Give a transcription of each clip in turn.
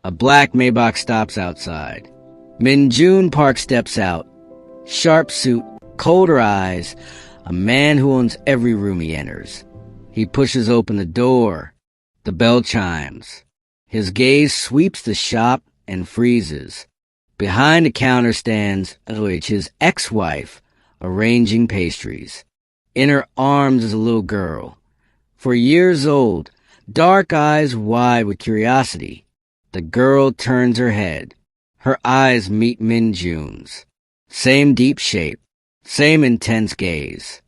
A black Maybach stops outside. Min-jae Park steps out. Sharp suit, colder eyes, a man who owns every room he enters. He pushes open the door. The bell chimes. His gaze sweeps the shop and freezes. Behind the counter stands his ex-wife, arranging pastries. In her arms is a little girl. 4 years old, dark eyes wide with curiosity. The girl turns her head. Her eyes meet Min-jae's. Same deep shape, same intense gaze.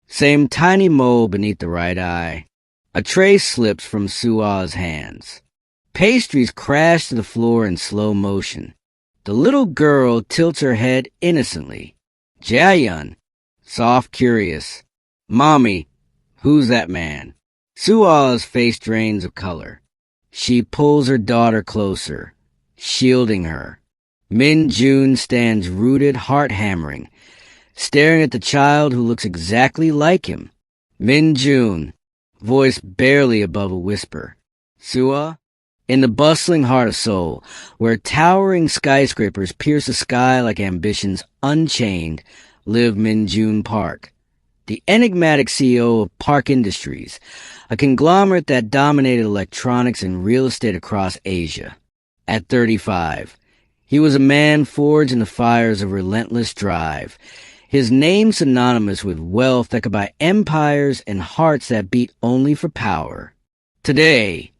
Same tiny mole beneath the right eye. A tray slips from Sua's hands. Pastries crash to the floor in slow motion. The little girl tilts her head innocently. Diane, soft, curious. Mommy, who's that man? Sua's face drains of color. She pulls her daughter closer, shielding her. Min-jae stands rooted, heart-hammering, staring at the child who looks exactly like him. Min-jae, voice barely above a whisper. Sua? In the bustling heart of Seoul, where towering skyscrapers pierce the sky like ambitions unchained, lived Min-jae Park, the enigmatic CEO of Park Industries, a conglomerate that dominated electronics and real estate across Asia. At 35, he was a man forged in the fires of relentless drive, his name synonymous with wealth that could buy empires and hearts that beat only for power. Today,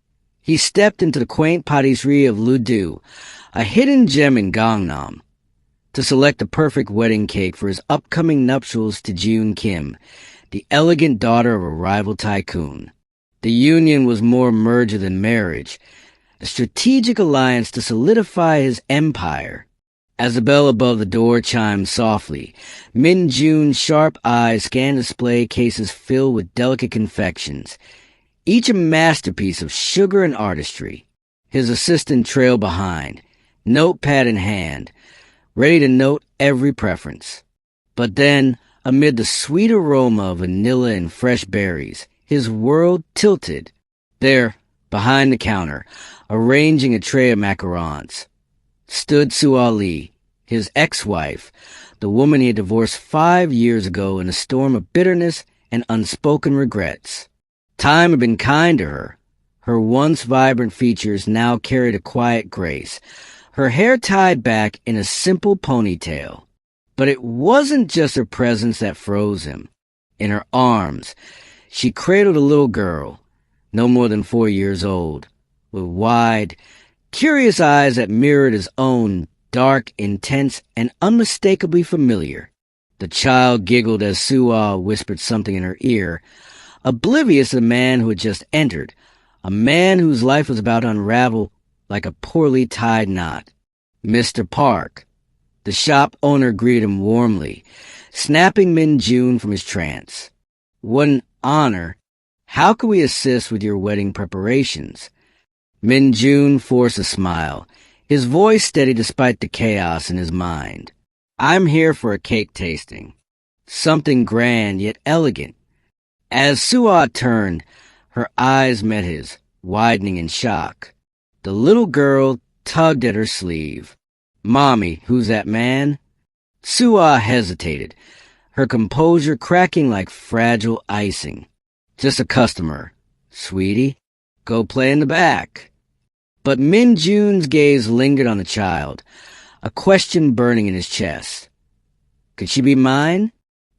he stepped into the quaint patisserie of Ludu, a hidden gem in Gangnam, to select the perfect wedding cake for his upcoming nuptials to Jun Kim, the elegant daughter of a rival tycoon. The union was more merger than marriage, a strategic alliance to solidify his empire. As the bell above the door chimed softly, Min-jae's sharp eyes scanned display cases filled with delicate confections, each a masterpiece of sugar and artistry. His assistant trailed behind, notepad in hand, ready to note every preference. But then, amid the sweet aroma of vanilla and fresh berries, his world tilted. There, behind the counter, arranging a tray of macarons, stood Sua Lee, his ex-wife, the woman he had divorced 5 years ago in a storm of bitterness and unspoken regrets. Time had been kind to her. Her once vibrant features now carried a quiet grace, her hair tied back in a simple ponytail. But it wasn't just her presence that froze him. In her arms, she cradled a little girl, no more than 4 years old, with wide, curious eyes that mirrored his own, dark, intense, and unmistakably familiar. The child giggled as Sua whispered something in her ear, oblivious of the man who had just entered, a man whose life was about to unravel like a poorly tied knot. Mr. Park. The shop owner greeted him warmly, snapping Min-jae from his trance. What an honor. How can we assist with your wedding preparations? Min-jae forced a smile, his voice steady despite the chaos in his mind. I'm here for a cake tasting. Something grand yet elegant. As Sua turned, her eyes met his, widening in shock. The little girl tugged at her sleeve. Mommy, who's that man? Sua hesitated, her composure cracking like fragile icing. Just a customer, sweetie. Go play in the back. But Min-jae's gaze lingered on the child, a question burning in his chest. Could she be mine?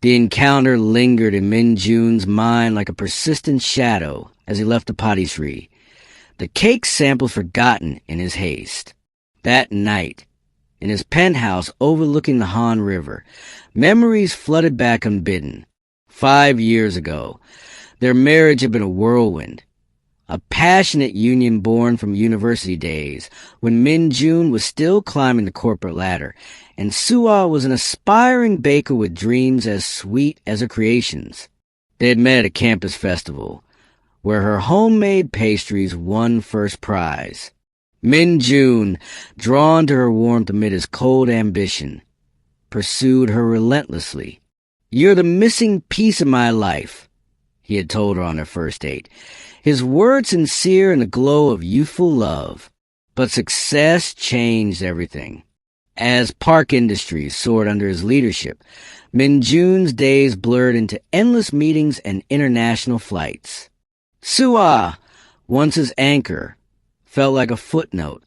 The encounter lingered in Min-jae's mind like a persistent shadow as he left the patisserie, the cake sample forgotten in his haste. That night, in his penthouse overlooking the Han River, memories flooded back unbidden. 5 years ago, their marriage had been a whirlwind, a passionate union born from university days when Min-jae was still climbing the corporate ladder, and Sua was an aspiring baker with dreams as sweet as her creations. They had met at a campus festival, where her homemade pastries won first prize. Min-jae, drawn to her warmth amid his cold ambition, pursued her relentlessly. You're the missing piece of my life, he had told her on their first date, his words sincere in the glow of youthful love. But success changed everything. As Park Industries soared under his leadership, Min-jun's days blurred into endless meetings and international flights. Soo-ah, once his anchor, felt like a footnote.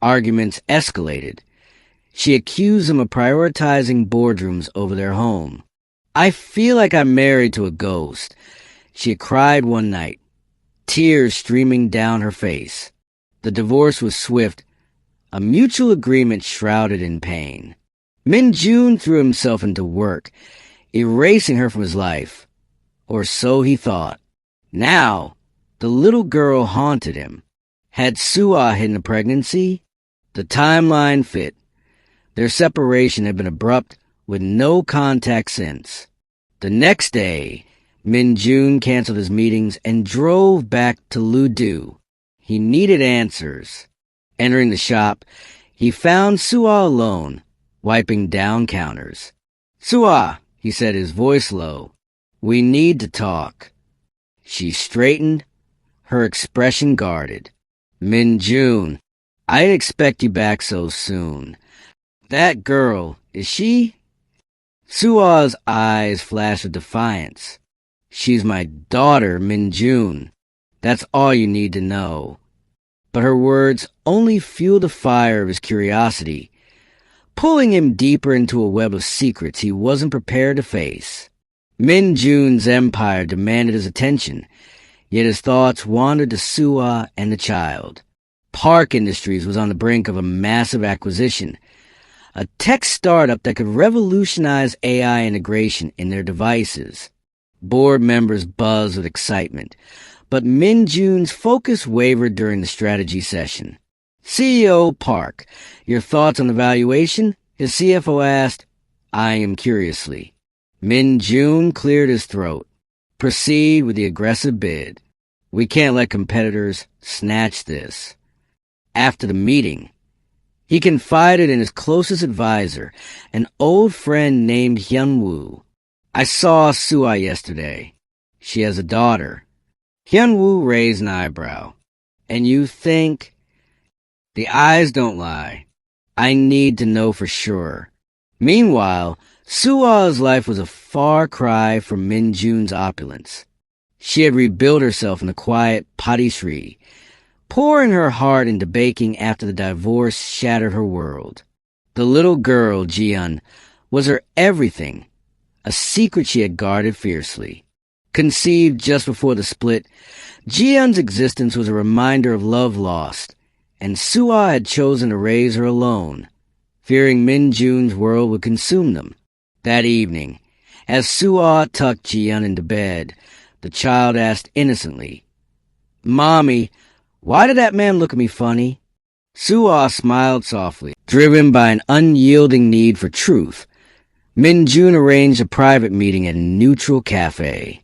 Arguments escalated. She accused him of prioritizing boardrooms over their home. "I feel like I'm married to a ghost," she had cried one night, tears streaming down her face. The divorce was swift, a mutual agreement shrouded in pain. Min-jun threw himself into work, erasing her from his life. Or so he thought. Now, the little girl haunted him. Had Soo-ah hidden a pregnancy? The timeline fit. Their separation had been abrupt, with no contact since. The next day, Min-jun canceled his meetings and drove back to Ludu. He needed answers. Entering the shop, he found Soo-ah alone, wiping down counters. "Soo-ah," he said, his voice low, "we need to talk." She straightened, her expression guarded. "Min-jun, I didn't expect you back so soon. That girl, is she?" Soo-ah's eyes flashed with defiance. "She's my daughter, Min-jun. That's all you need to know." But her words only fueled the fire of his curiosity, pulling him deeper into a web of secrets he wasn't prepared to face. Min-jun's empire demanded his attention, yet his thoughts wandered to Soo-ah and the child. Park Industries was on the brink of a massive acquisition, a tech startup that could revolutionize AI integration in their devices. Board members buzzed with excitement, but Min-jun's focus wavered during the strategy session. "CEO Park, your thoughts on the valuation?" his CFO asked, eyeing him curiously. Min-jun cleared his throat. "Proceed with the aggressive bid. We can't let competitors snatch this." After the meeting, he confided in his closest advisor, an old friend named Hyun-woo. "I saw Soo-ah yesterday. She has a daughter." Hyun-woo raised an eyebrow. "And you think?" "The eyes don't lie. I need to know for sure." Meanwhile, Soo-ah's life was a far cry from Min-jun's opulence. She had rebuilt herself in the quiet patisserie, pouring her heart into baking after the divorce shattered her world. The little girl, Jiyeon, was her everything, a secret she had guarded fiercely. Conceived just before the split, Jiyeon's existence was a reminder of love lost, and Soo-ah had chosen to raise her alone, fearing Min-jun's world would consume them. That evening, as Soo-ah tucked Jiyeon into bed, the child asked innocently, "Mommy, why did that man look at me funny?" Soo-ah smiled softly, driven by an unyielding need for truth. Min-jun arranged a private meeting at a neutral cafe.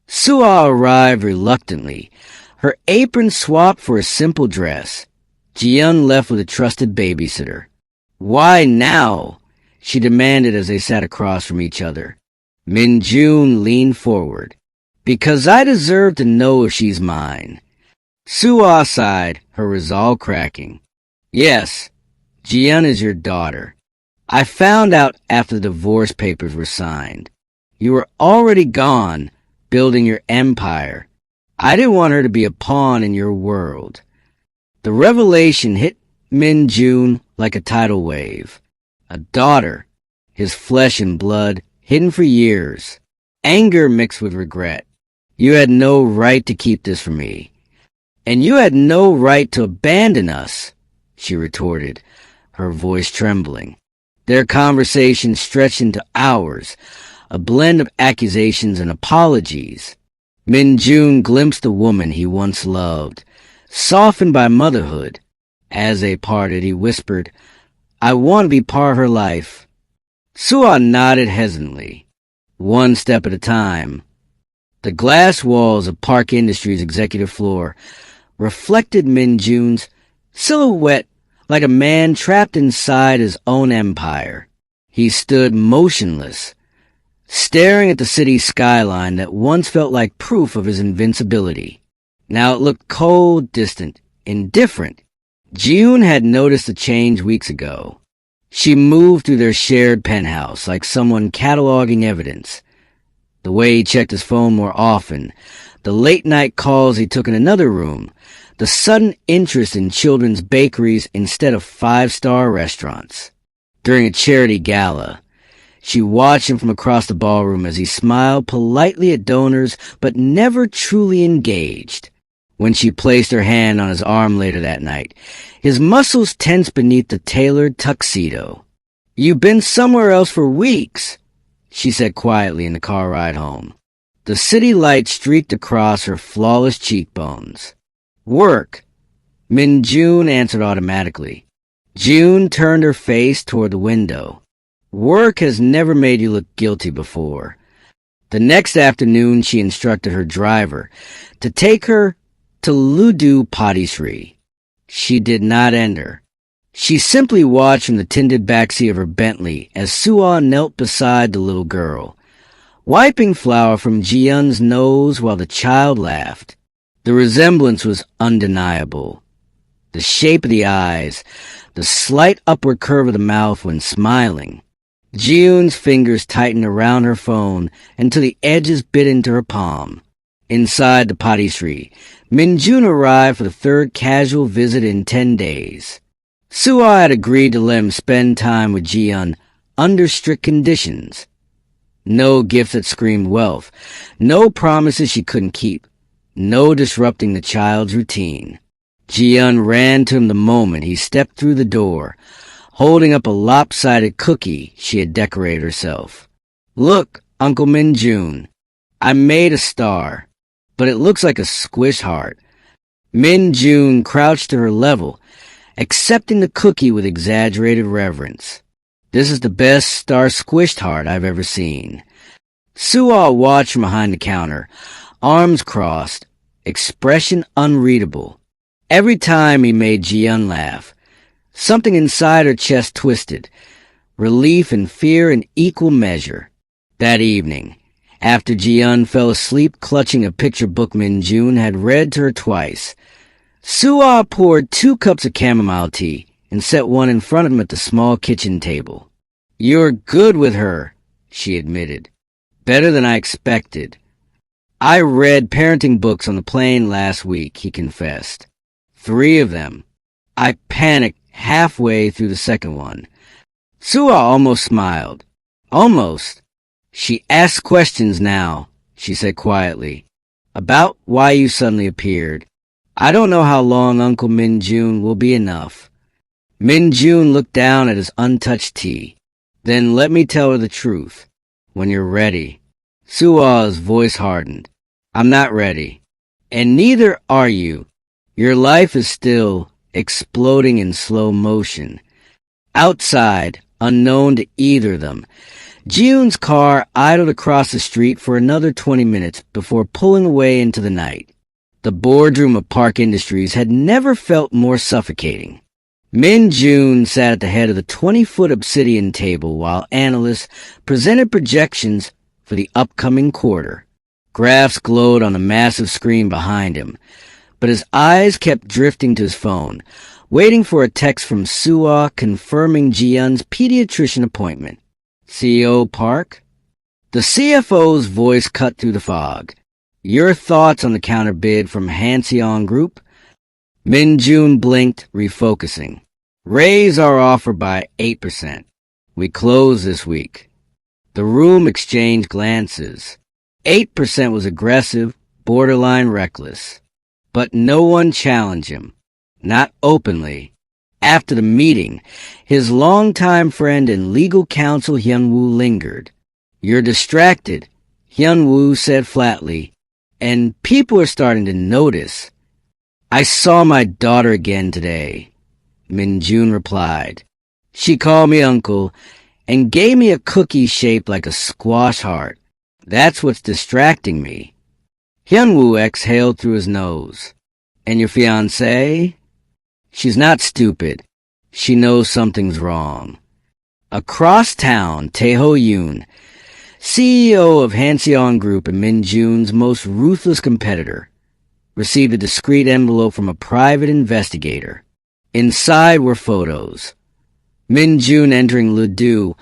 Soo-ah arrived reluctantly, her apron swapped for a simple dress. Jiyeon left with a trusted babysitter. "Why now?" she demanded as they sat across from each other. Min-jun leaned forward. "Because I deserve to know if she's mine." Soo-ah sighed, her resolve cracking. "Yes, Jiyeon is your daughter. I found out after the divorce papers were signed. You were already gone, building your empire. I didn't want her to be a pawn in your world." The revelation hit Min-jun like a tidal wave. A daughter, his flesh and blood, hidden for years. Anger mixed with regret. "You had no right to keep this from me. And you had no right to abandon us," she retorted, her voice trembling. Their conversation stretched into hours, a blend of accusations and apologies. Min-jun glimpsed the woman he once loved, softened by motherhood. As they parted, he whispered, "I want to be part of her life." Soo-ah nodded hesitantly. One step at a time. The glass walls of Park Industries' executive floor reflected Min-jun's silhouette like a man trapped inside his own empire. He stood motionless, staring at the city skyline that once felt like proof of his invincibility. Now it looked cold, distant, indifferent. June had noticed a change weeks ago. She moved through their shared penthouse like someone cataloging evidence. The way he checked his phone more often, the late-night calls he took in another room, the sudden interest in children's bakeries instead of five-star restaurants. During a charity gala, she watched him from across the ballroom as he smiled politely at donors but never truly engaged. When she placed her hand on his arm later that night, his muscles tensed beneath the tailored tuxedo. "You've been somewhere else for weeks," she said quietly in the car ride home. The city light streaked across her flawless cheekbones. "Work," Min-June answered automatically. June turned her face toward the window. "Work has never made you look guilty before." The next afternoon, she instructed her driver to take her to Ludu Patisserie. She did not enter. She simply watched from the tinted backseat of her Bentley as Suah knelt beside the little girl, wiping flour from Ji-Yeon's nose while the child laughed. The resemblance was undeniable. The shape of the eyes, the slight upward curve of the mouth when smiling. Ji-Yeon's fingers tightened around her phone until the edges bit into her palm. Inside the patisserie, Min-June arrived for the third casual visit in 10 days. Suah had agreed to let him spend time with Ji-Yeon under strict conditions. No gifts that screamed wealth, no promises she couldn't keep, no disrupting the child's routine. Ji-Yeon ran to him the moment he stepped through the door, holding up a lopsided cookie she had decorated herself. "Look, Uncle Min-June, I made a star, but it looks like a squish heart." Min-June crouched to her level, accepting the cookie with exaggerated reverence. "This is the best star-squished heart I've ever seen." Suah watched from behind the counter, arms crossed, expression unreadable. Every time he made Ji-Yeon laugh, something inside her chest twisted, relief and fear in equal measure. That evening, after Ji-Yeon fell asleep clutching a picture book Min-June had read to her twice, Suah poured 2 cups of chamomile tea and set one in front of him at the small kitchen table. "You're good with her," she admitted. "Better than I expected." "I read parenting books on the plane last week," he confessed. 3 of them. I panicked halfway through the second one. Suah almost smiled. "Almost." "She asks questions now," she said quietly, "about why you suddenly appeared. I don't know how long Uncle Min-June will be enough." Min-June looked down at his untouched tea. "Then let me tell her the truth. When you're ready." Suah's voice hardened. "I'm not ready. And neither are you. Your life is still exploding in slow motion." Outside, unknown to either of them, Ji-Yeon's car idled across the street for another 20 minutes before pulling away into the night. The boardroom of Park Industries had never felt more suffocating. Min-June sat at the head of the 20-foot obsidian table while analysts presented projections for the upcoming quarter. Graphs glowed on the massive screen behind him, but his eyes kept drifting to his phone, waiting for a text from Suah confirming Ji-Yeon's pediatrician appointment. "CEO Park?" The CFO's voice cut through the fog. "Your thoughts on the counter bid from Hanseon Group?" Min-June blinked, refocusing. "Raise our offer by 8%. We close this week." The room exchanged glances. 8% was aggressive, borderline reckless. But no one challenged him. Not openly. After the meeting, his longtime friend and legal counsel Hyun-woo lingered. "You're distracted," Hyun-woo said flatly, "and people are starting to notice." "I saw my daughter again today," Min-June replied. "She called me uncle and gave me a cookie shaped like a squash heart. That's what's distracting me." Hyun-woo exhaled through his nose. "And your fiancée?" "She's not stupid. She knows something's wrong." Across town, Tae-ho-yoon, CEO of Hanseon Group and Min-June's most ruthless competitor, received a discreet envelope from a private investigator. Inside were photos. Min-jun entering Ledoux,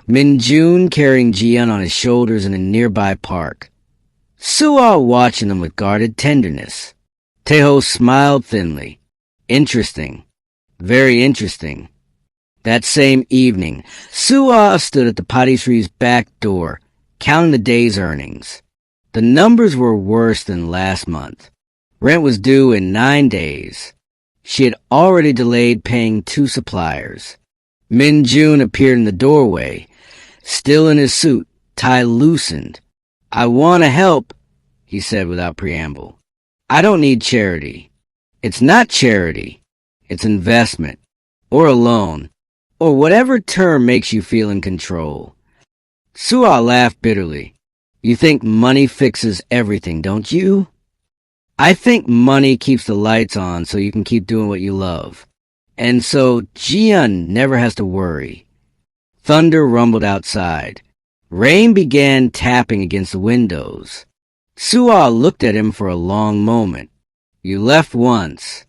Min-jun carrying Jiyeon on his shoulders in a nearby park. Suah watching them with guarded tenderness. Taeho smiled thinly. Interesting. Very interesting. That same evening, Suah stood at the patisserie's back door, counting the day's earnings. The numbers were worse than last month. Rent was due in 9 days. She had already delayed paying 2 suppliers. Min-jun appeared in the doorway, still in his suit, tie loosened. "I want to help," he said without preamble. "I don't need charity. It's not charity. It's investment, or a loan, or whatever term makes you feel in control." Suah laughed bitterly. "You think money fixes everything, don't you?" "I think money keeps the lights on so you can keep doing what you love. And so Jiyeon never has to worry." Thunder rumbled outside. Rain began tapping against the windows. Suah looked at him for a long moment. "You left once.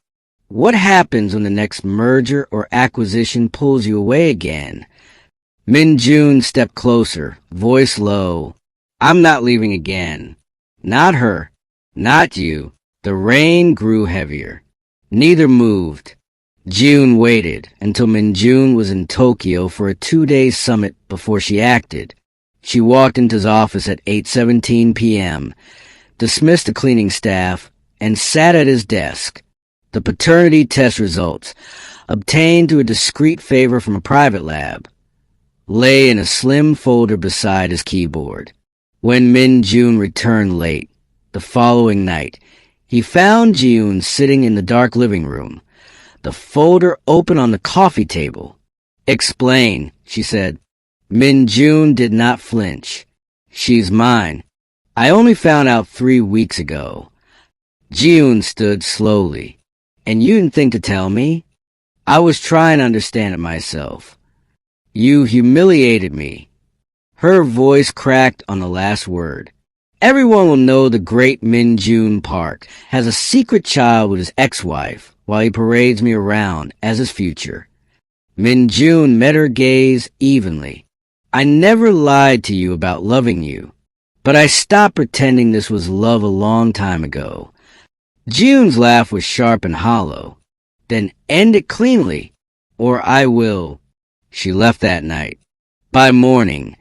What happens when the next merger or acquisition pulls you away again?" Min-jun stepped closer, voice low. "I'm not leaving again. Not her. Not you." The rain grew heavier. Neither moved. June waited until Min-jun was in Tokyo for a 2-day summit before she acted. She walked into his office at 8:17 p.m., dismissed the cleaning staff, and sat at his desk. The paternity test results, obtained through a discreet favor from a private lab, lay in a slim folder beside his keyboard. When Min-jun returned late, the following night, he found Ji-yoon sitting in the dark living room, the folder open on the coffee table. "Explain," she said. Min-jun did not flinch. "She's mine. I only found out 3 weeks ago." Ji-yoon stood slowly. "And you didn't think to tell me?" "I was trying to understand it myself." "You humiliated me." Her voice cracked on the last word. "Everyone will know the great Min-jun Park has a secret child with his ex-wife while he parades me around as his future." Min-jun met her gaze evenly. "I never lied to you about loving you, but I stopped pretending this was love a long time ago." Ji-yoon's laugh was sharp and hollow. "Then end it cleanly, or I will." She left that night. By morning,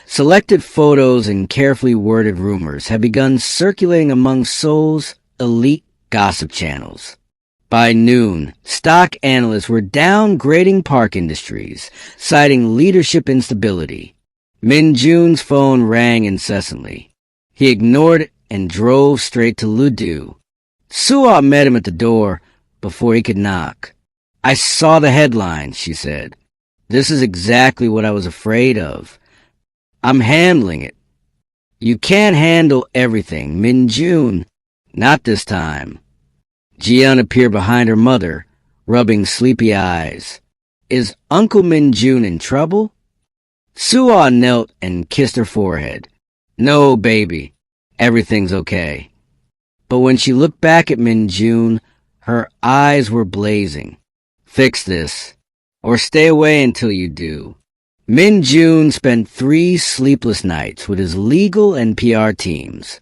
selected photos and carefully worded rumors had begun circulating among Seoul's elite gossip channels. By noon, stock analysts were downgrading Park Industries, citing leadership instability. Min-jun's phone rang incessantly. He ignored it and drove straight to Ledoux. Suah met him at the door before he could knock. "I saw the headlines," she said. "This is exactly what I was afraid of. I'm handling it." "You can't handle everything, Min-jun." "Not this time." Jiyeon appeared behind her mother, rubbing sleepy eyes. "Is Uncle Min-jun in trouble?" Suah knelt and kissed her forehead. "No, baby. Everything's okay." But when she looked back at Min-jun, her eyes were blazing. "Fix this, or stay away until you do." Min-jun spent 3 sleepless nights with his legal and PR teams.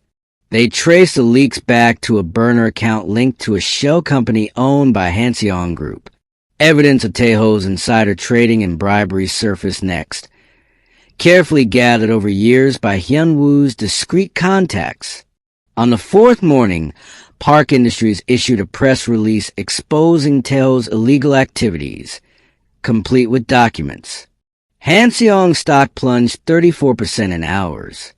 They traced the leaks back to a burner account linked to a shell company owned by Hanseong Group. Evidence of Taeho's insider trading and bribery surfaced next, carefully gathered over years by Hyun-woo's discreet contacts. On the 4th morning, Park Industries issued a press release exposing Taeho's illegal activities, complete with documents. Hanseong stock plunged 34% in hours.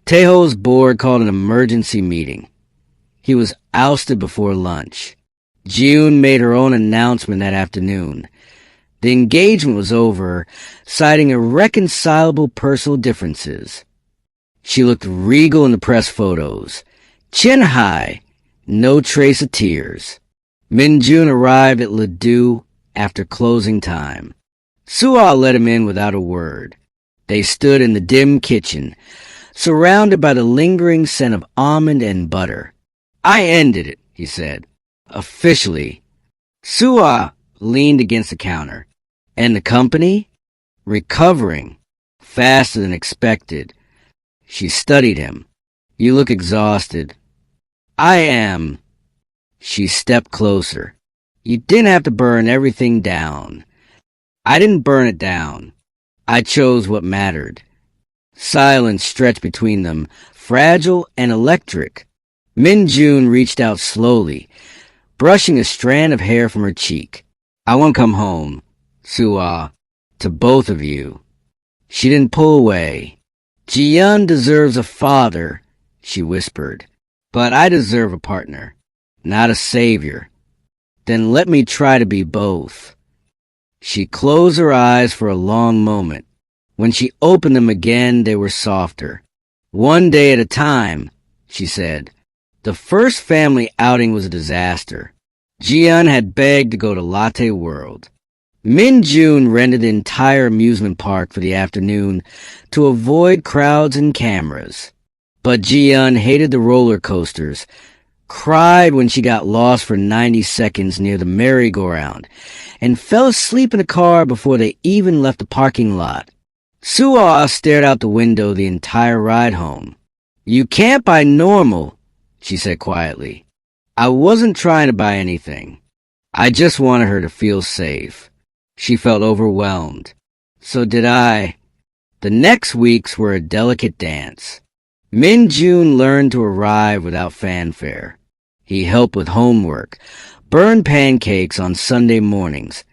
Taeho's board called an emergency meeting. He was ousted before lunch. Ji-yoon made her own announcement that afternoon. The engagement was over, citing irreconcilable personal differences. She looked regal in the press photos. Chin high, no trace of tears. Min-jun arrived at Ledoux after closing time. Suah let him in without a word. They stood in the dim kitchen, surrounded by the lingering scent of almond and butter. "I ended it," he said. "Officially." Suah leaned against the counter. And the company? Recovering. Faster than expected. She studied him. You look exhausted. I am. She stepped closer. You didn't have to burn everything down. I didn't burn it down. I chose what mattered. Silence stretched between them, fragile and electric. Min-jae reached out slowly, brushing a strand of hair from her cheek. I want to come home, Soo-ah, to both of you. She didn't pull away. Ji-yeon deserves a father, she whispered, but I deserve a partner, not a savior. Then let me try to be both. She closed her eyes for a long moment. When she opened them again, they were softer. One day at a time, she said. The first family outing was a disaster. Ji-yeon had begged to go to Latte World. Min-jae rented the entire amusement park for the afternoon to avoid crowds and cameras. But Ji-yeon hated the roller coasters, cried when she got lost for 90 seconds near the merry-go-round, and fell asleep in the car before they even left the parking lot. Soo-ah stared out the window the entire ride home. You can't buy normal, she said quietly. I wasn't trying to buy anything. I just wanted her to feel safe. She felt overwhelmed. So did I. The next weeks were a delicate dance. Min-jae learned to arrive without fanfare. He helped with homework, burned pancakes on Sunday mornings,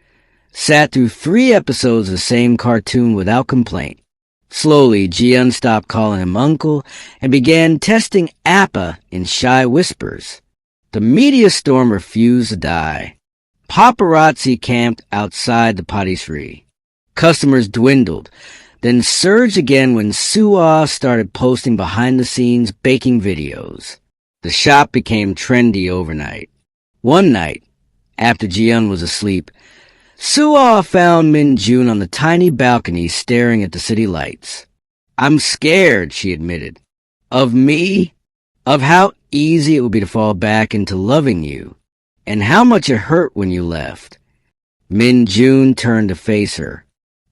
sat through 3 episodes of the same cartoon without complaint. Slowly, Ji-yeon stopped calling him uncle and began testing Appa in shy whispers. The media storm refused to die. Paparazzi camped outside the patisserie. Customers dwindled, then surged again when Soo-ah started posting behind-the-scenes baking videos. The shop became trendy overnight. One night, after Ji-yeon was asleep, Soo-ah found Min-jae on the tiny balcony staring at the city lights. I'm scared, she admitted. Of me? Of how easy it would be to fall back into loving you, and how much it hurt when you left. Min-jae turned to face her.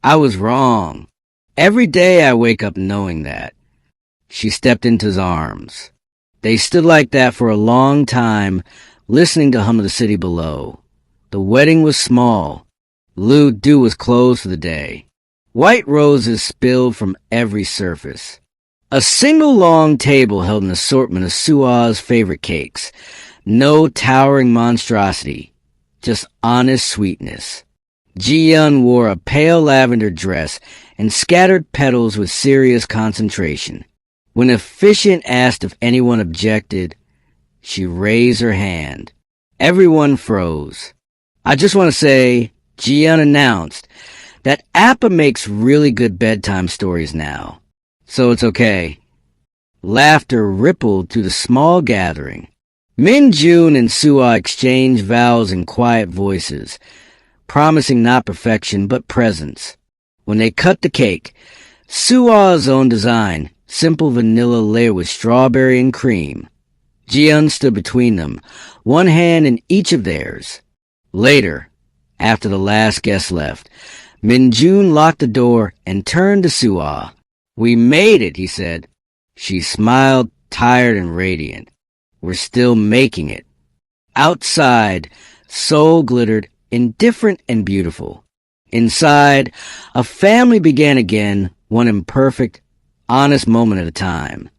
I was wrong. Every day I wake up knowing that. She stepped into his arms. They stood like that for a long time, listening to hum of the city below. The wedding was small. Lou Du was closed for the day. White roses spilled from every surface. A single long table held an assortment of Soo-ah's favorite cakes. No towering monstrosity, just honest sweetness. Ji-yeon wore a pale lavender dress and scattered petals with serious concentration. When Efficient asked if anyone objected, she raised her hand. Everyone froze. I just want to say, Ji-yeon announced, that Appa makes really good bedtime stories now. So it's okay. Laughter rippled through the small gathering. Min-jae and Soo-ah exchanged vows in quiet voices, promising not perfection but presence. When they cut the cake, Soo-ah's own design, simple vanilla layered with strawberry and cream. Ji-yeon stood between them, one hand in each of theirs. Later, after the last guest left, Min-jae locked the door and turned to Soo-ah. We made it, he said. She smiled, tired and radiant. We're still making it. Outside, Seoul glittered, indifferent and beautiful. Inside, a family began again, one imperfect, honest moment at a time.